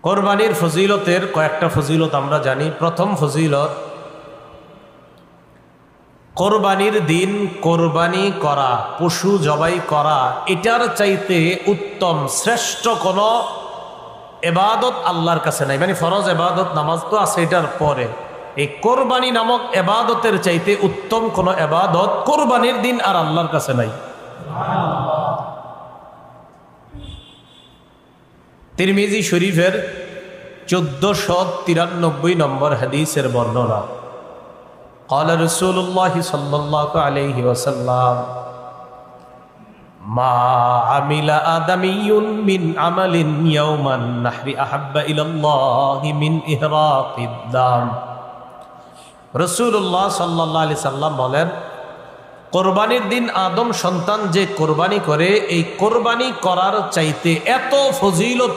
কোরবানির ফজিলতের কয়েকটা ফজিলত আমরা জানি। প্রথম ফজিলত, কোরবানির দিন কোরবানি করা, পশু জবাই করা, এটার চাইতে উত্তম শ্রেষ্ঠ কোনো এবাদত আল্লাহর কাছে নাই। মানে ফরজ এবাদত নামাজ তো আছে, এটার পরে এই কোরবানি নামক এবাদতের চাইতে উত্তম কোনো এবাদত কোরবানির দিন আর আল্লাহর কাছে নাই। তিরমিজি শরীফের 1493 নম্বর হাদিসের বর্ণনা, قال رسول الله صلى الله عليه وسلم ما عمل آدمي من عمل يوم النحر أحب إلى الله من إهراق الدم। রাসূলুল্লাহ সাল্লাল্লাহু আলাইহি সাল্লাম বলেন, কোরবানির দিন আদম সন্তান যে কোরবানি করে, এই কোরবানি করার চাইতে এত ফজিলত